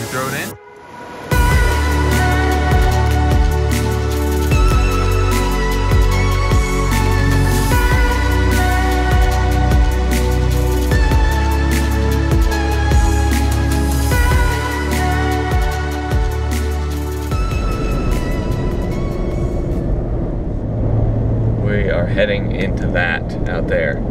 throw it in. We are heading into that out there.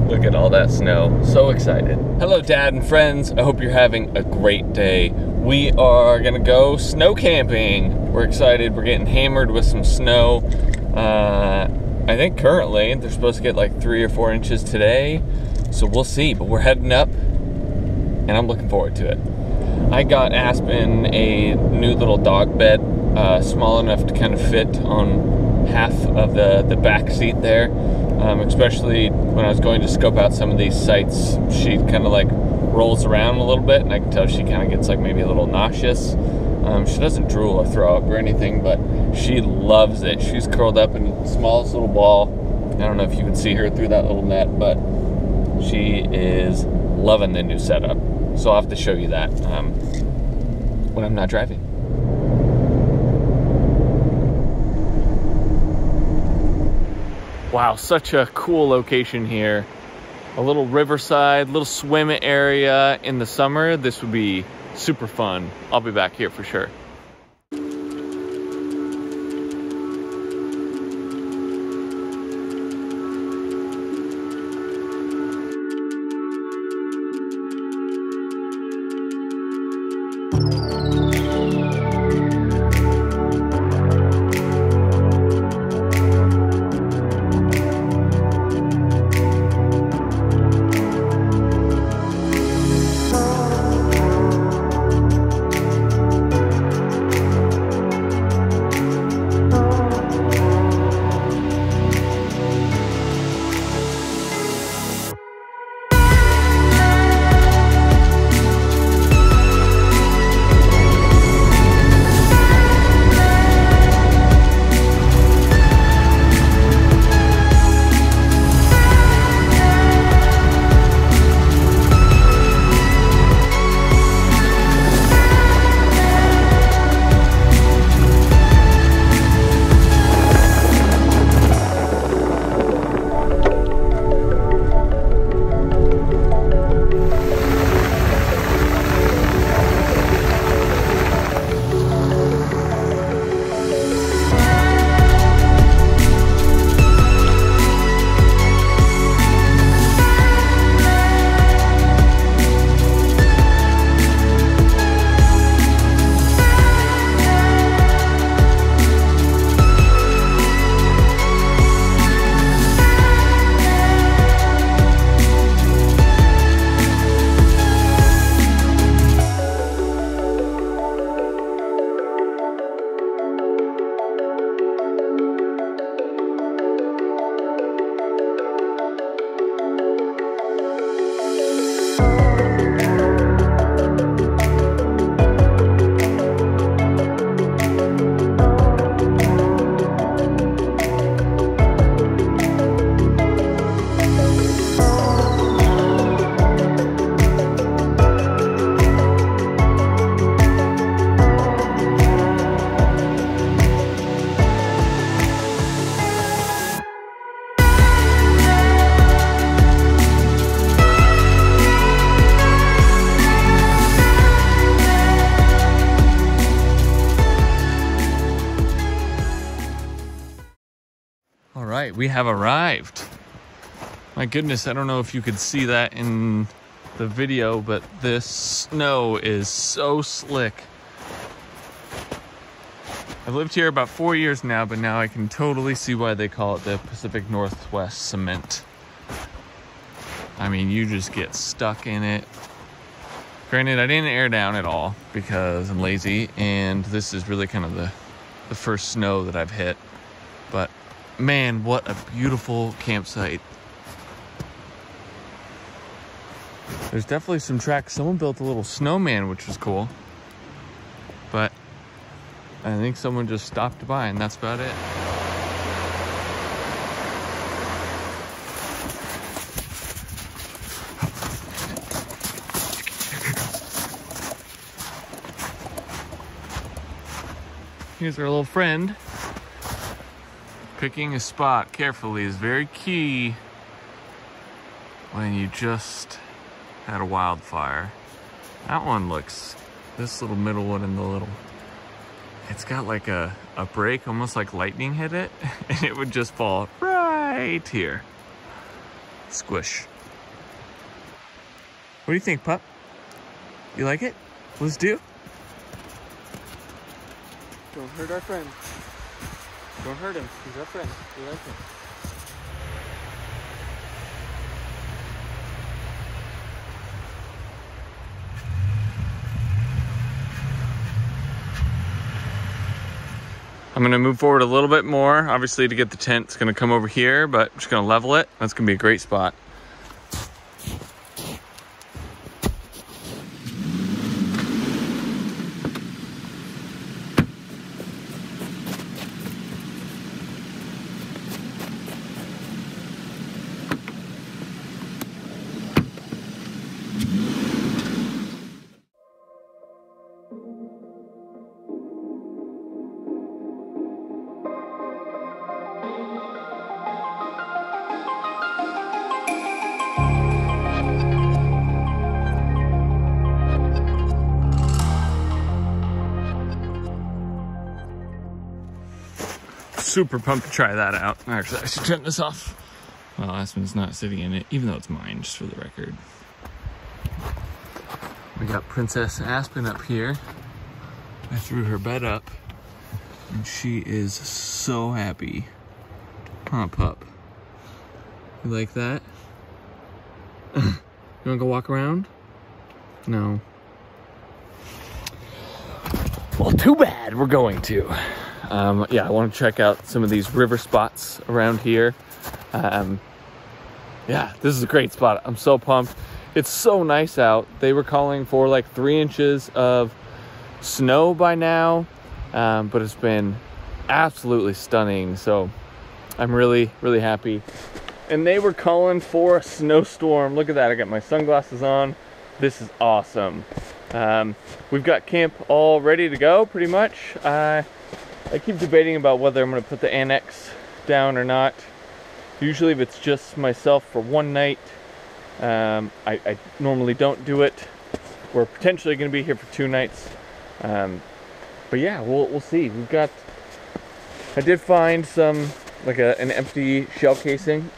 Look at all that snow. So excited. Hello, Dad and friends. I hope you're having a great day. We are gonna go snow camping. We're excited. We're getting hammered with some snow. I think currently they're supposed to get like 3 or 4 inches today. So we'll see, but we're heading up and I'm looking forward to it. I got Aspen a new little dog bed, small enough to kind of fit on half of the back seat there, especially when I was going to scope out some of these sites. She kind of like rolls around a little bit, and I can tell she kind of gets like maybe a little nauseous. She doesn't drool or throw up or anything, but she loves it. She's curled up in the smallest little ball. I don't know if you can see her through that little net, but she is loving the new setup. So I'll have to show you that when I'm not driving. Wow, such a cool location here. A little riverside, little swim area in the summer. This would be super fun. I'll be back here for sure. We have arrived. My goodness, I don't know if you could see that in the video, but this snow is so slick. I've lived here about 4 years now, but now I can totally see why they call it the Pacific Northwest cement. I mean, you just get stuck in it. Granted, I didn't air down at all because I'm lazy, and this is really kind of the first snow that I've hit. But man, what a beautiful campsite. There's definitely some tracks. Someone built a little snowman, which was cool. But I think someone just stopped by, and that's about it. Here's our little friend. Picking a spot carefully is very key when you just had a wildfire. That one looks, this little middle one and the little, it's got like a break, almost like lightning hit it, and it would just fall right here. Squish. What do you think, pup? You like it? Let's do. Don't hurt our friend. Don't hurt him. He's our friend. We like him. I'm gonna move forward a little bit more. Obviously, to get the tent, it's gonna come over here, but I'm just gonna level it. That's gonna be a great spot. Super pumped to try that out. Actually, I should turn this off. Well, Aspen's not sitting in it, even though it's mine, just for the record. We got Princess Aspen up here. I threw her bed up, and she is so happy. Huh, pup? You like that? You wanna go walk around? No. Well, too bad. We're going to. Yeah, I want to check out some of these river spots around here. Yeah, this is a great spot. I'm so pumped. It's so nice out. They were calling for like 3 inches of snow by now, but it's been absolutely stunning. So I'm really, really happy. And they were calling for a snowstorm. Look at that. I got my sunglasses on. This is awesome. We've got camp all ready to go pretty much. I keep debating about whether I'm going to put the annex down or not. Usually if it's just myself for one night, I normally don't do it. We're potentially going to be here for 2 nights. But yeah, we'll see. We've got, I did find some, like an empty shell casing,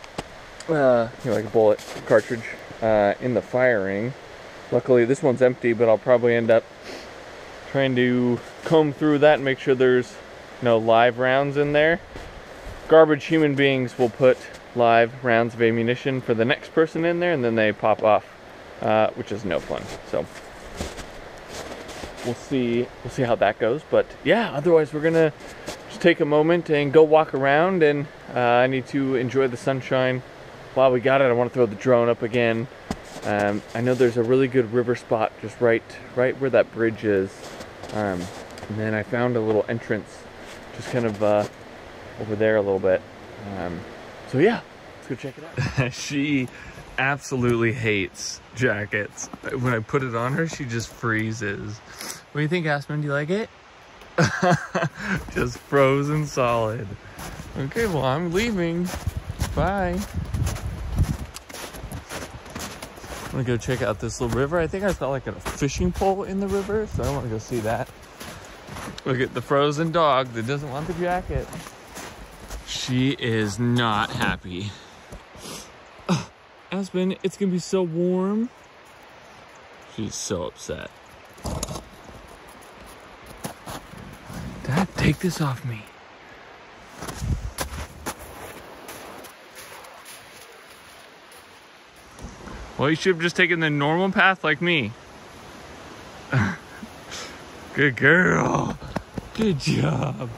you know, like a bullet cartridge in the firing. Luckily this one's empty, but I'll probably end up trying to comb through that and make sure there's no live rounds in there. Garbage human beings will put live rounds of ammunition for the next person in there, and then they pop off, which is no fun. So we'll see how that goes. But yeah, otherwise we're gonna just take a moment and go walk around, and I need to enjoy the sunshine while we got it. I want to throw the drone up again. I know there's a really good river spot just right where that bridge is, and then I found a little entrance just kind of over there a little bit. So yeah, let's go check it out. She absolutely hates jackets. When I put it on her, she just freezes. What do you think, Aspen? Do you like it? Just frozen solid. Okay, well, I'm leaving. Bye. I'm gonna go check out this little river. I think I saw like a fishing pole in the river, so I want to go see that. Look at the frozen dog that doesn't want the jacket. She is not happy. Aspen, it's gonna be so warm. She's so upset. Dad, take this off me. Well, you should have just taken the normal path like me. Good girl. Good job.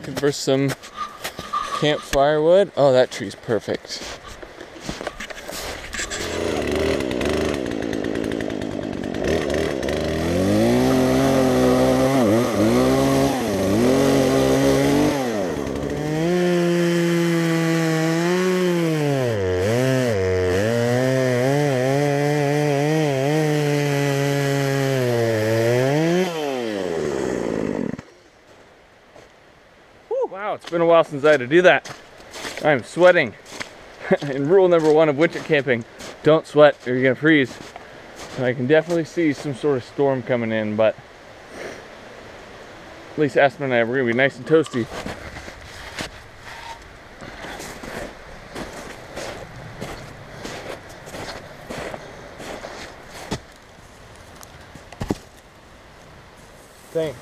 looking for some camp firewood. Oh, that tree's perfect. Wow, it's been a while since I had to do that. I'm sweating. And rule number 1 of winter camping, don't sweat or you're gonna freeze. And I can definitely see some sort of storm coming in, but at least Aspen and I, we're gonna be nice and toasty. Dang.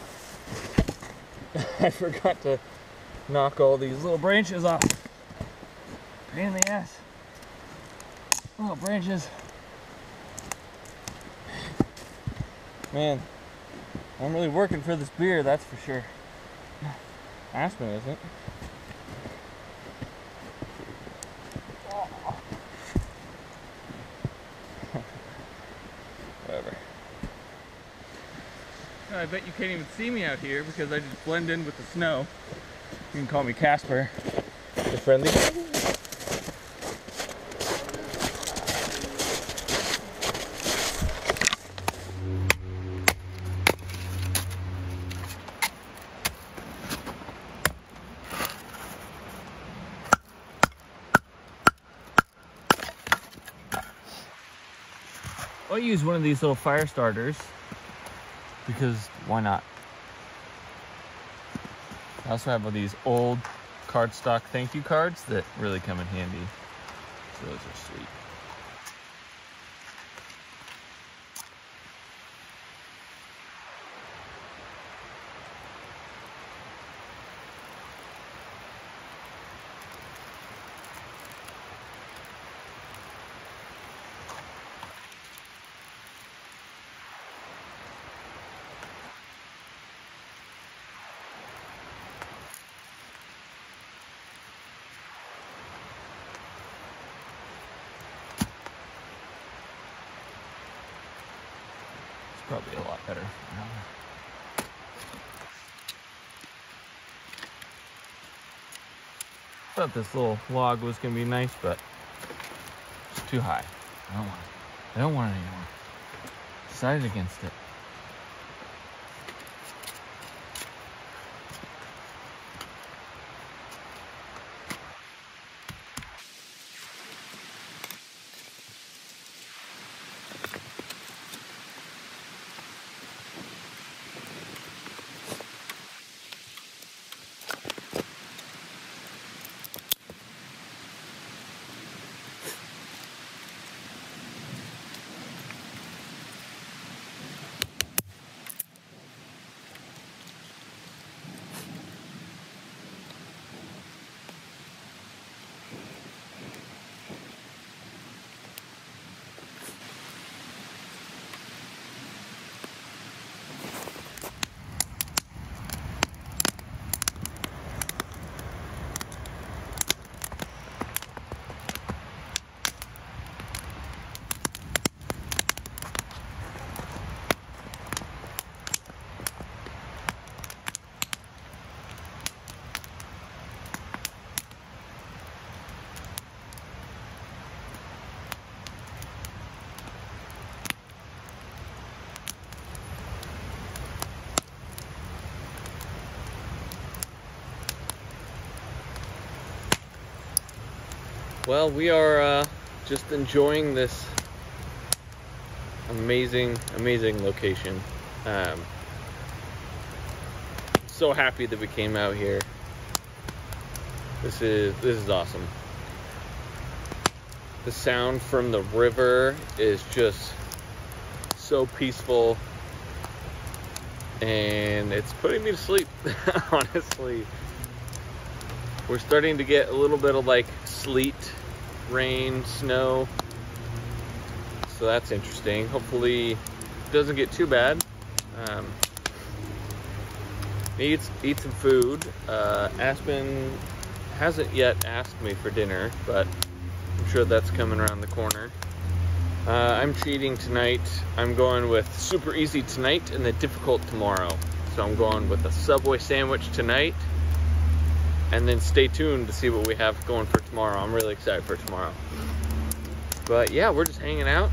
I forgot to knock all these little branches off. Pain in the ass. Oh, branches. Man, I'm really working for this beer, that's for sure. Aspen isn't. Whatever. I bet you can't even see me out here because I just blend in with the snow. You can call me Casper, the friendly. I'll use one of these little fire starters because why not? I also have these old cardstock thank you cards that really come in handy. So those are sweet. Probably a lot better. Thought this little log was gonna be nice, but it's too high. I don't want it. I don't want it anymore. Decided against it. Well, we are just enjoying this amazing location. So happy that we came out here. This is awesome. The sound from the river is just so peaceful, and it's putting me to sleep. Honestly, we're starting to get a little bit of like sleet, rain, snow, so that's interesting. Hopefully it doesn't get too bad. eat some food. Aspen hasn't yet asked me for dinner, but I'm sure that's coming around the corner. I'm cheating tonight. I'm going with super easy tonight and the difficult tomorrow. So I'm going with a Subway sandwich tonight, and then stay tuned to see what we have going for tomorrow. I'm really excited for tomorrow. But yeah, we're just hanging out.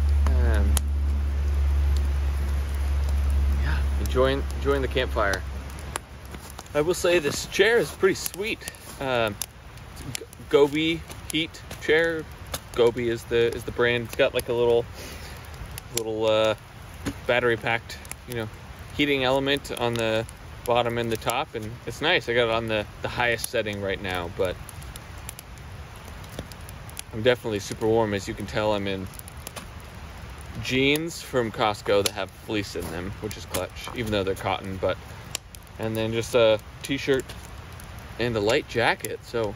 Yeah, enjoying the campfire. I will say this chair is pretty sweet. Gobi heat chair. Gobi is the brand. It's got like a little battery packed, you know, heating element on the bottom and the top, and it's nice. I got it on the highest setting right now, but I'm definitely super warm. As you can tell, I'm in jeans from Costco that have fleece in them, which is clutch, even though they're cotton. But and then just a t-shirt and a light jacket, so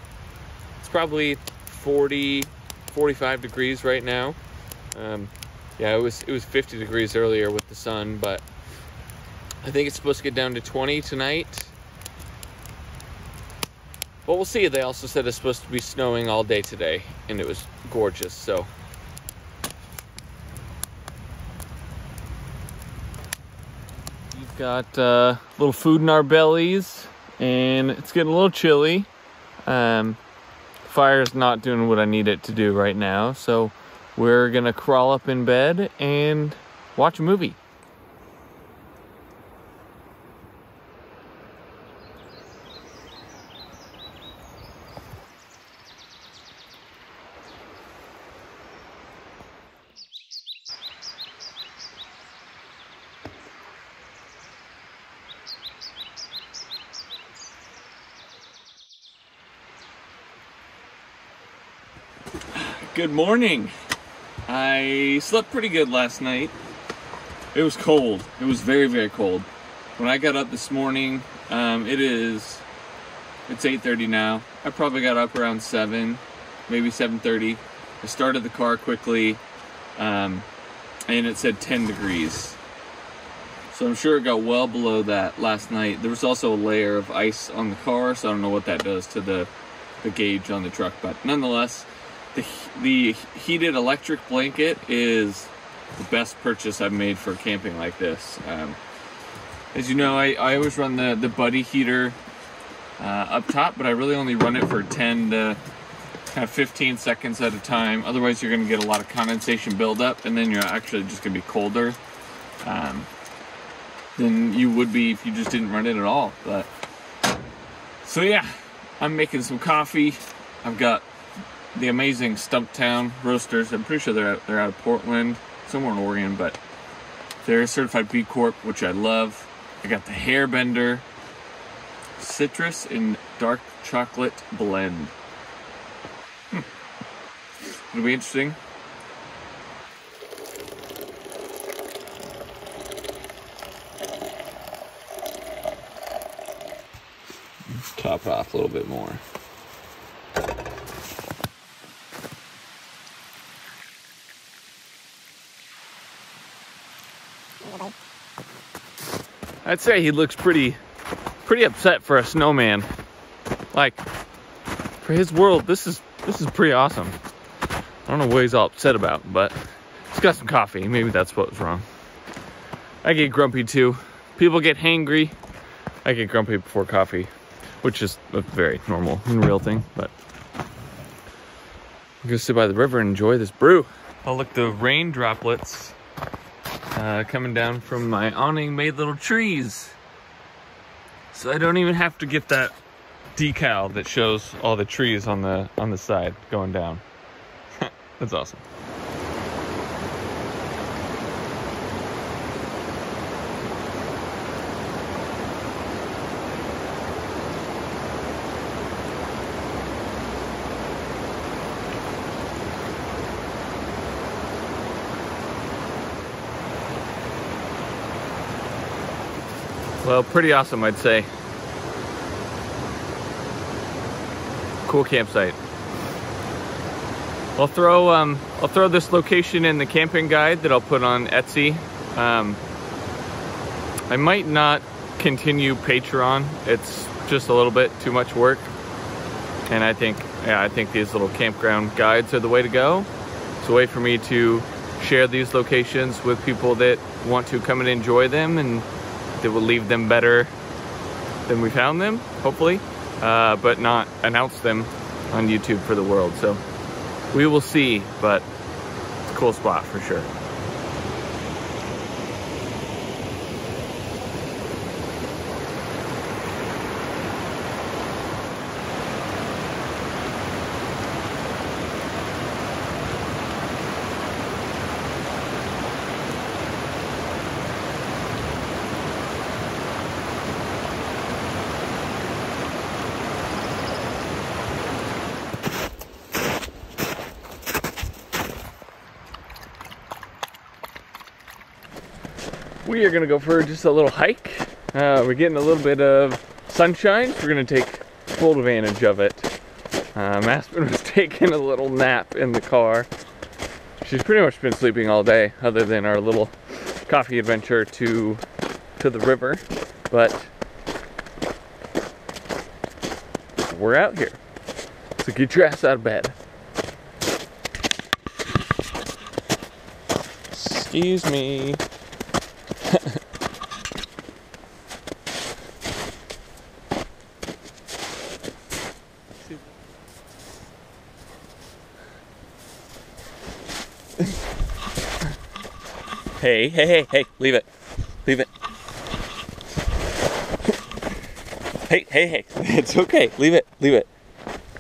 it's probably 40-45 degrees right now. Yeah, it was 50 degrees earlier with the sun, but I think it's supposed to get down to 20 tonight. But we'll see. They also said it's supposed to be snowing all day today, and it was gorgeous, so. We've got little food in our bellies, and it's getting a little chilly. Fire's not doing what I need it to do right now, so we're gonna crawl up in bed and watch a movie. Good morning. I slept pretty good last night. It was cold. It was very, very cold. When I got up this morning, it's 8:30 now. I probably got up around 7, maybe 7:30. I started the car quickly, and it said 10 degrees. So I'm sure it got well below that last night. There was also a layer of ice on the car, so I don't know what that does to the gauge on the truck, but nonetheless, the heated electric blanket is the best purchase I've made for camping like this. As you know, I always run the buddy heater up top, but I really only run it for 10 to kind of 15 seconds at a time. Otherwise, you're going to get a lot of condensation buildup, and then you're actually just going to be colder than you would be if you just didn't run it at all. But so yeah, I'm making some coffee. I've got the amazing Stumptown roasters. I'm pretty sure they're out of Portland, somewhere in Oregon, but they're certified B Corp, which I love. I got the Hairbender citrus and dark chocolate blend. It'll be interesting. Top it off a little bit more. I'd say he looks pretty upset for a snowman. Like, for his world, this is pretty awesome. I don't know what he's all upset about, but he's got some coffee. Maybe that's what was wrong. I get grumpy too. People get hangry. I get grumpy before coffee, which is a very normal and real thing, but I'm gonna sit by the river and enjoy this brew. Oh, look, the rain droplets coming down from my awning made little trees. So I don't even have to get that decal that shows all the trees on the side going down. That's awesome. Well, pretty awesome, I'd say. Cool campsite. I'll throw this location in the camping guide that I'll put on Etsy. I might not continue Patreon. It's just a little bit too much work. And I think these little campground guides are the way to go. It's a way for me to share these locations with people that want to come and enjoy them, and that will leave them better than we found them, hopefully, but not announce them on YouTube for the world. So we will see, but it's a cool spot for sure. We are gonna go for just a little hike. We're getting a little bit of sunshine, so we're gonna take full advantage of it. Aspen was taking a little nap in the car. She's pretty much been sleeping all day, other than our little coffee adventure to the river. But we're out here, so get your ass out of bed. Excuse me. Hey, leave it. Leave it. Hey, it's okay. Leave it.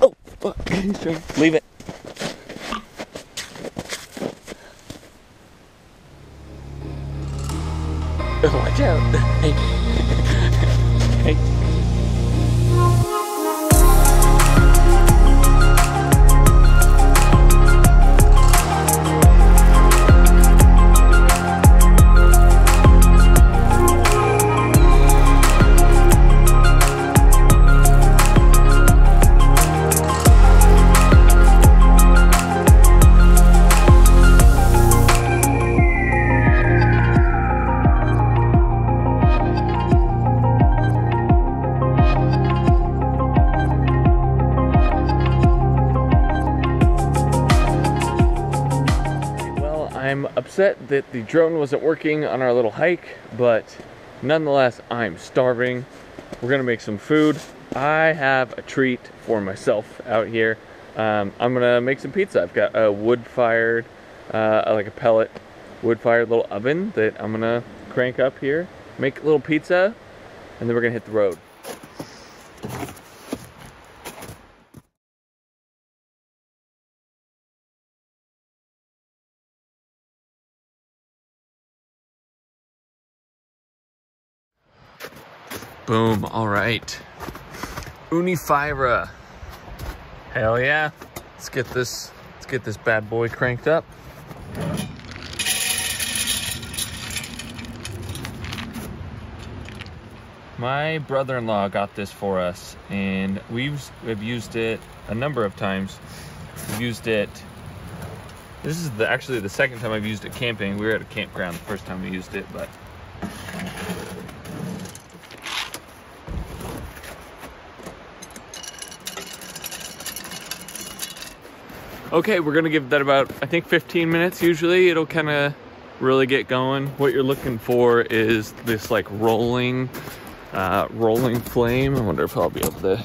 Oh, fuck. Leave it. Oh, watch out. Hey. I'm upset that the drone wasn't working on our little hike, but nonetheless, I'm starving. We're gonna make some food. I have a treat for myself out here. I'm gonna make some pizza. I've got a wood-fired, like a pellet wood-fired little oven that I'm gonna crank up here, make a little pizza, and then we're gonna hit the road. Boom, all right. Ooni Fyra. Hell yeah. Let's get this bad boy cranked up. My brother-in-law got this for us, and we've used it a number of times. We've used it, this is actually the second time I've used it camping. We were at a campground the first time we used it, but okay, we're gonna give that about, I think, 15 minutes usually. It'll kind of really get going. What you're looking for is this like rolling flame. I wonder if I'll be able to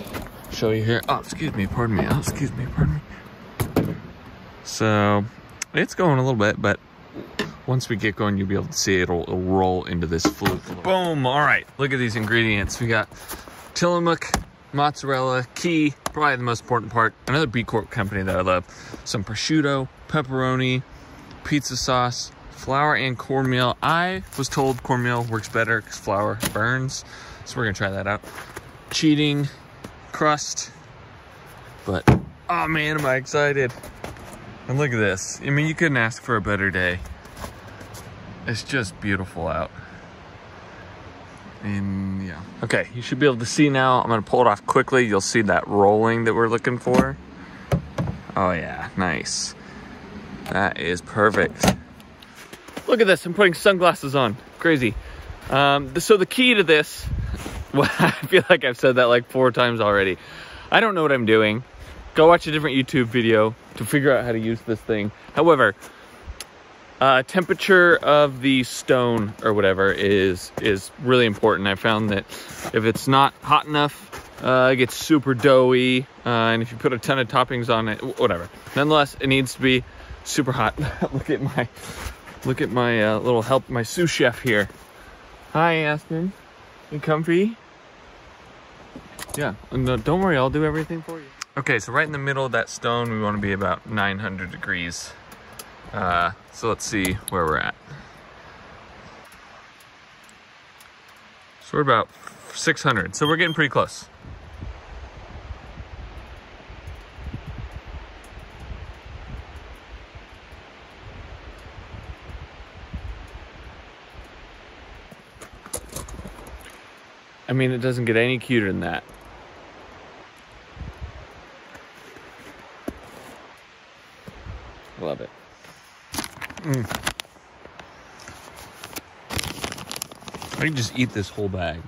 show you here. Oh, excuse me, pardon me. Oh, excuse me, pardon me. So it's going a little bit, but once we get going, you'll be able to see it'll roll into this fluke. Boom, all right, look at these ingredients. We got Tillamook, mozzarella, key, probably the most important part, another B Corp company that I love, some prosciutto, pepperoni, pizza sauce, flour, and cornmeal. I was told cornmeal works better because flour burns, so we're gonna try that out. Cheating, crust, but oh man, am I excited. And look at this. I mean, you couldn't ask for a better day. It's just beautiful out. And yeah. Okay, you should be able to see now. I'm gonna pull it off quickly. You'll see that rolling that we're looking for. Oh yeah, nice. That is perfect. Look at this, I'm putting sunglasses on. Crazy. So the key to this, Well, I feel like I've said that like 4 times already. I don't know what I'm doing. Go watch a different YouTube video to figure out how to use this thing. However, temperature of the stone or whatever is really important. I found that if it's not hot enough, it gets super doughy, and if you put a ton of toppings on it, whatever. Nonetheless, it needs to be super hot. Look at my little help, my sous chef here. Hi, Aspen. You comfy? Yeah. No, don't worry, I'll do everything for you. Okay, so right in the middle of that stone, we want to be about 900 degrees. So let's see where we're at. So we're about 600, so we're getting pretty close. I mean, it doesn't get any cuter than that. Love it. I can just eat this whole bag.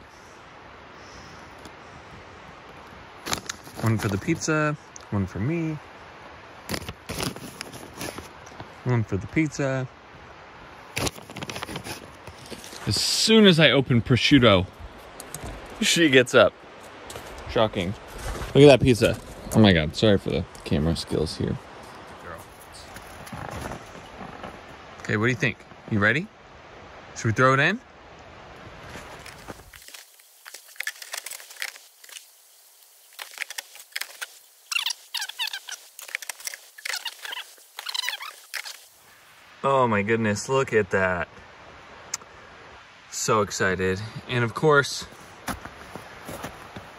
One for the pizza, one for me. One for the pizza. As soon as I open prosciutto, she gets up. Shocking. Look at that pizza. Oh my God, sorry for the camera skills here. Okay, what do you think? You ready? Should we throw it in? Oh my goodness, look at that. So excited. And of course,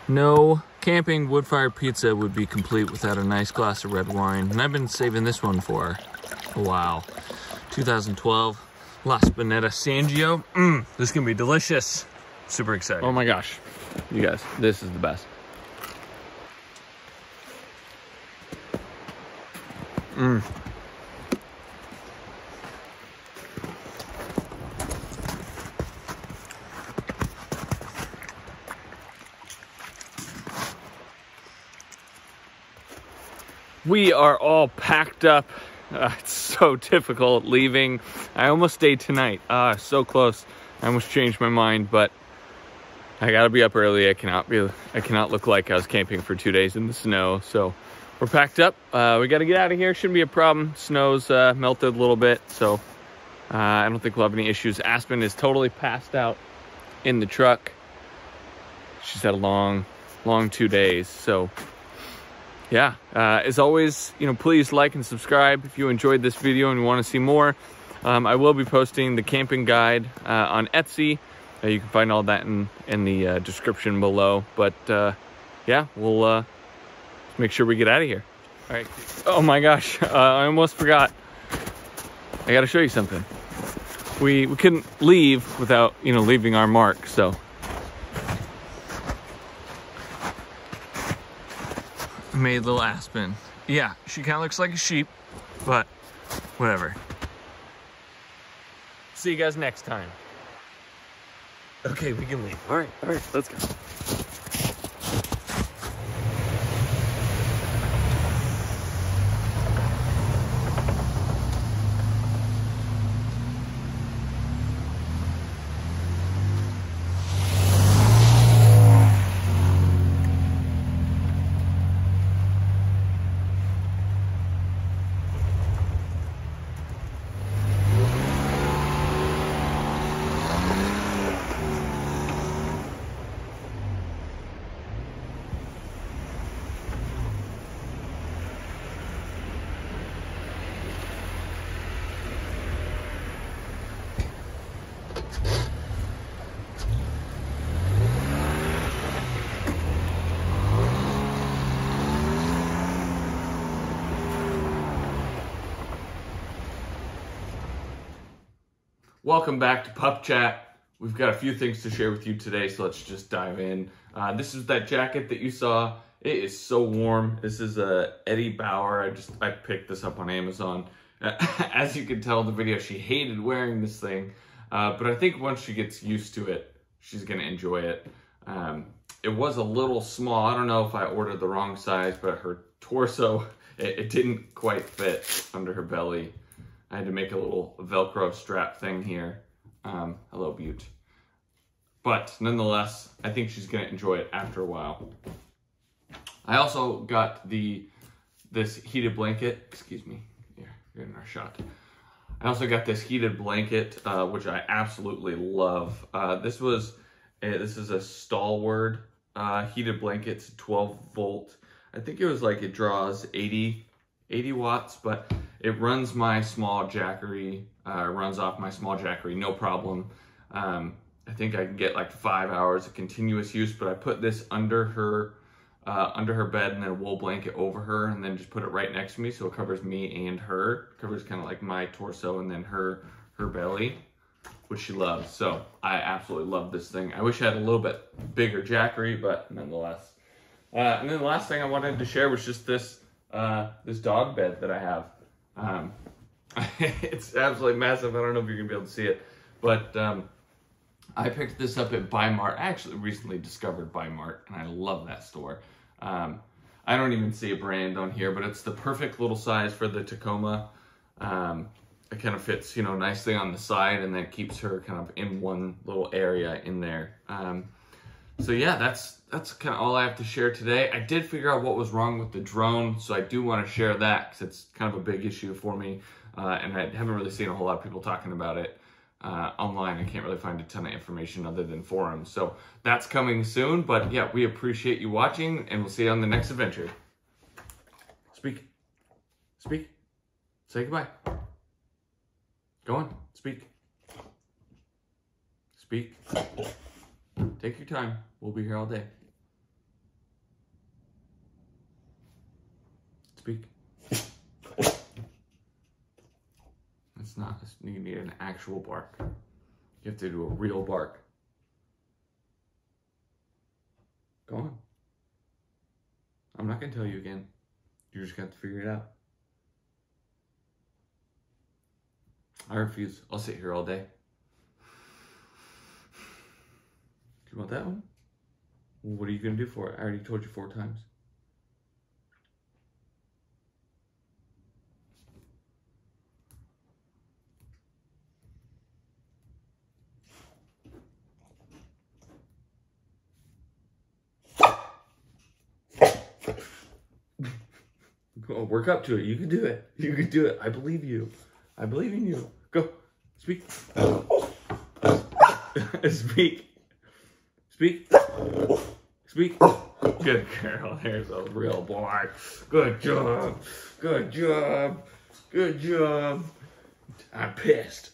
no camping wood-fired pizza would be complete without a nice glass of red wine. And I've been saving this one for a while. 2012 La Spinetta Sangio. This is gonna be delicious. Super excited. Oh my gosh, you guys, this is the best. We are all packed up. It's so difficult leaving. I almost stayed tonight. So close. I almost changed my mind, but I gotta be up early. I cannot look like I was camping for 2 days in the snow. So we're packed up. We gotta get out of here. Shouldn't be a problem. Snow's melted a little bit, so I don't think we'll have any issues. Aspen is totally passed out in the truck. She's had a long 2 days, so yeah, as always, please like and subscribe if you enjoyed this video and you want to see more. I will be posting the camping guide on Etsy. You can find all that in the description below. But yeah, we'll make sure we get out of here. All right. Oh my gosh, I almost forgot. I got to show you something. We couldn't leave without leaving our mark. So. Made little Aspen. Yeah, she kind of looks like a sheep, but whatever. See you guys next time. Okay, we can leave. All right, let's go. Welcome back to Pup Chat. We've got a few things to share with you today, so let's just dive in. This is that jacket that you saw. It is so warm. This is a Eddie Bauer. I picked this up on Amazon. As you can tell in the video, she hated wearing this thing, but I think once she gets used to it, she's gonna enjoy it. It was a little small. I don't know if I ordered the wrong size, but her torso, it didn't quite fit under her belly. I had to make a little Velcro strap thing here. Hello, Butte. But nonetheless, I think she's gonna enjoy it after a while. I also got this heated blanket. Excuse me, yeah, you're in our shot. I also got this heated blanket, which I absolutely love. This is a Stalwart heated blanket. It's 12 volt. I think it was like it draws 80 watts, but it runs my small Jackery, runs off my small Jackery, no problem. I think I can get like 5 hours of continuous use, but I put this under her bed and then a wool blanket over her, and then just put it right next to me so it covers me and her. It covers kind of like my torso and then her belly, which she loves. So I absolutely love this thing. I wish I had a little bit bigger Jackery, but nonetheless. And then the last thing I wanted to share was just this dog bed that I have. It's absolutely massive. I don't know if you're gonna be able to see it, but I picked this up at Bi-Mart. I actually recently discovered Bi-Mart, and I love that store. I don't even see a brand on here, but it's the perfect little size for the Tacoma. It kind of fits, you know, nicely on the side, and then keeps her kind of in one little area in there. So yeah, that's kind of all I have to share today. I did figure out what was wrong with the drone, so I do want to share that because it's kind of a big issue for me, and I haven't really seen a whole lot of people talking about it online. I can't really find a ton of information other than forums, so that's coming soon. But yeah, we appreciate you watching, and we'll see you on the next adventure. Speak, say goodbye. Go on, speak. Take your time. We'll be here all day. Speak. It's not, you need an actual bark. You have to do a real bark. Go on. I'm not gonna tell you again. You just got to figure it out. I refuse. I'll sit here all day. Do you want that one? Well, what are you gonna do for it? I already told you 4 times. Go work up to it. You can do it. You can do it. I believe you. I believe in you. Go. Speak. Speak. Good girl. There's a real boy. Good job. I'm pissed.